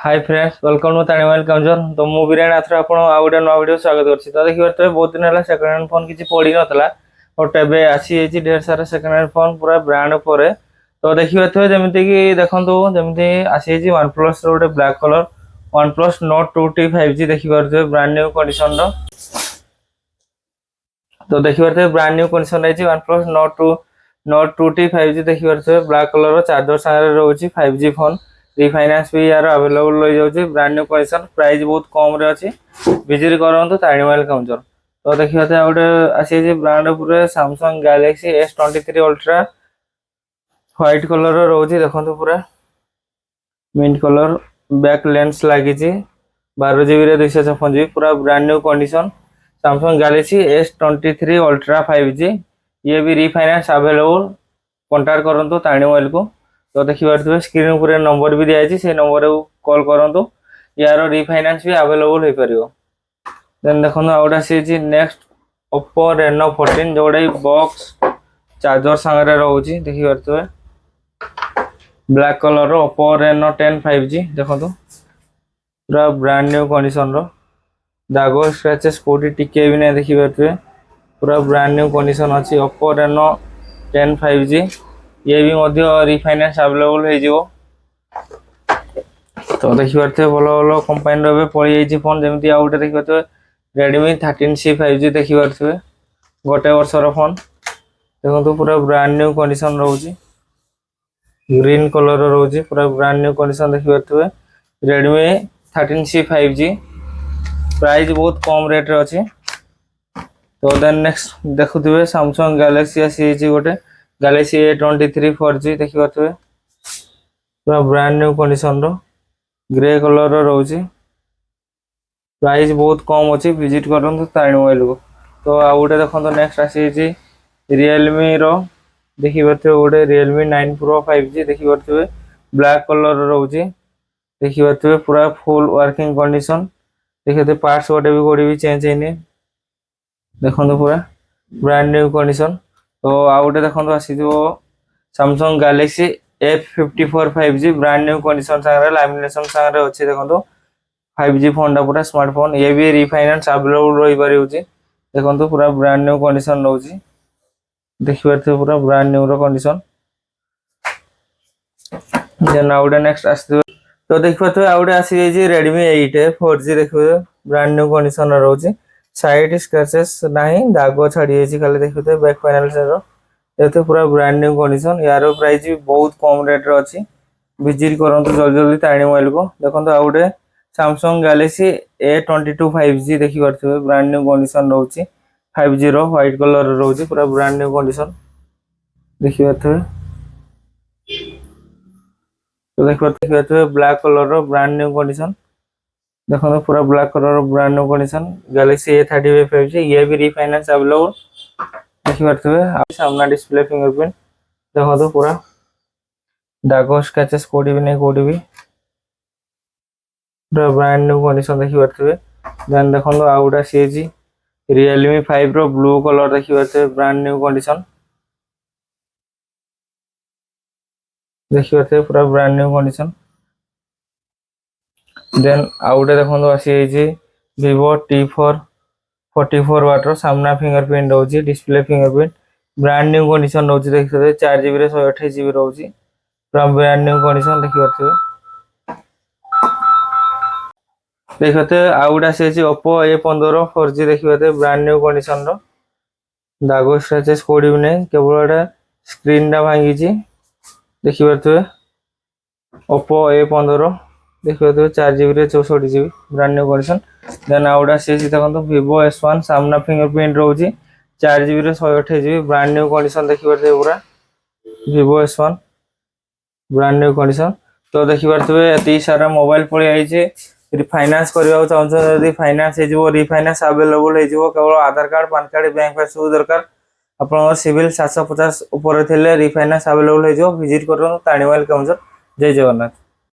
Hi friends, welcome to ताणीमाइल कंजर। तो मु बीरेन आथर आपण आ गोटे नवा वीडियो स्वागत करछि। तो देखि परते बहुत दिन होला सेकंड हैंड फोन किछि पड़ी नतला और टेबे आसी एछि ढेर सारा सेकंड हैंड फोन पूरा ब्रांड ऊपर। तो देखि परते जेमिति कि देखंतु जेमिति आसी एछि OnePlus रो गोटे black colour OnePlus Nord 2T 5G देखि परते ब्रांड न्यू कंडीशन रो। तो देखि परते ब्रांड न्यू कंडीशन आइछि OnePlus Nord 2T 5G देखि परते ब्लैक कलर रो चार्जर सारे रहउछि 5G फोन। रिफाइनांस भी यार अवेलेबल रही जाउछि ब्रांड न्यू कंडीशन प्राइस बहुत कम रे अछि। विजिट करंतु ताणीमाइल कंजर। तो देखियो त गोटे आसी जे ब्रांड ऊपर Samsung Galaxy S23 Ultra white colour रो रहउछि। देखंतु पूरा मिंट कलर बैक लेंस लागि छि 12GB रे 256GB पूरा brand new condition Samsung Galaxy S23 Ultra 5G। ये भी रिफाइनांस अवेलेबल कांटेक्ट करंतु ताणीमाइल को। तो देखि पारथबे स्क्रीन ऊपर नंबर भी दिया छै से नंबर को कॉल करंतु यार रिफाइनांस भी अवेलेबल होई परियो। देन देखन आउडा से जी नेक्स्ट Oppo Reno 14 जोडे बॉक्स चार्जर संगे रहउची। देखि पारथबे ब्लैक कलर रो Oppo Reno 10 5G देखंतु पूरा ब्रांड न्यू कंडीशन रो दागो स्क्रैचेस कोडी टिके भी नै देखि पारथबे पूरा ब्रांड न्यू कंडीशन अछि Oppo Reno 10 5G। ये भी मध्य रिफाइनांस अवेलेबल हो जिवो। तो देखि परथे भलो भलो कंपनी रो बे पळि जाई फोन जेमिति आ उटे देखि परथे Redmi 13C 5G देखि परथे गोटे वर्ष रो फोन देखंतु पूरा ब्रांड न्यू कंडीशन रहउची ग्रीन कलर रो रहउची पूरा ब्रांड न्यू कंडीशन देखि परथे Redmi 13C 5G प्राइस बहुत कम रेट रे अछि। तो देन नेक्स्ट देखुथिबे Samsung Galaxy आसी छि गोटे Galaxy A23 4G देखि परथबे पूरा ब्रांड न्यू कंडीशन रो ग्रे कलर रो रहउची प्राइस बहुत कम अछि। विजिट करंतु ताणीमाइल को। तो आ उटे देखंतु नेक्स्ट आसी छि Realme रो देखि परथबे गोटे Realme 9 Pro 5G देखि परथबे ब्लैक कलर रो रहउची देखि परथबे पूरा फुल वर्किंग कंडीशन देखते पार्ट्स गोटे भी कोडी भी चेंज हैनी देखंतु पूरा ब्रांड न्यू कंडीशन। तो आउटे देखंतु आसी जो Samsung Galaxy F54 5G brand new condition सारे लैमिनेशन सारे अछि देखंतु 5G फोन दा पूरा स्मार्टफोन। ये भी रिफाइनांस अवेलेबल रही पारि होछि देखंतु पूरा ब्रांड न्यू कंडीशन रहउछि देखि परथे पूरा ब्रांड न्यू रो कंडीशन। देन आउटे नेक्स्ट आसी तो देखि परथे आउटे आसी जाई छि Redmi 8 4G देखिबे ब्रांड न्यू कंडीशन रहउछि साइड स्क्रैचेस नाही दागो छाडी छि खाली देखिते बैक पैनल से रो एते पूरा ब्रांड न्यू कंडीशन। यारो प्राइस भी बहुत कम रेट रो अछि। विजिट करंतु जल्दी जल्दी ताणीमाइल को। देखंतु आउटे Samsung Galaxy A22 5G देखि परथबे ब्रांड न्यू कंडीशन रहउछि 5G रो व्हाइट कलर रहउछि पूरा ब्रांड न्यू कंडीशन देखि परथबे। तो देखि परथबे ब्लैक कलर रो ब्रांड न्यू कंडीशन देखो पूरा black colour brand new condition Galaxy A35 5G। ये भी रिफाइनांस अवेलेबल देखि परथबे सामना डिस्प्ले फिंगरप्रिंट देखो तो पूरा दागो स्क्रैचेस कोडी भी नै कोडी भी पूरा ब्रांड न्यू कंडीशन देखि परथबे। देन देखो आउडा सीजी Realme 5 रो ब्लू कलर देखि परथबे ब्रांड न्यू कंडीशन देखि परथबे पूरा ब्रांड न्यू कंडीशन। देन आउटे देखंतु आसी जे Vivo T4 44 वाट रो सामना फिंगरप्रिंट रहउची display fingerprint brand new condition रहउची देखिते 4GB रे 128GB रहउची पूरा ब्रांड न्यू कंडीशन देखि परथबे। देखते आउटा से Oppo A15 4G देखि परथबे ब्रांड न्यू कंडीशन रो दागो स्क्रैचेस कोडी भी नै केवल एटा स्क्रीन दा भांगी छी देखि परथबे Oppo A15 देखि परथबे 4GB रे 64GB brand new condition. Then आउटा से देखंतु Vivo S1 सामना फिंगरप्रिंट रहउची 4GB रे 128GB ब्रांड न्यू कंडीशन देखि परथबे पूरा Vivo S1 brand new condition. तो देखि परथबे एती सारा मोबाइल पळि आइ छै रिफाइनांस करबा चाहौ छ यदि फाइनांस हे जिवो रिफाइनांस अवेलेबल हे जिवो केवल आधार कार्ड पैन कार्ड बैंक पास सब दरकार आपन सिविल 750 ऊपर थिले रिफाइनांस अवेलेबल हे जिवो। विजिट करन ताणीमाइल कंजर। जय जगन्नाथ।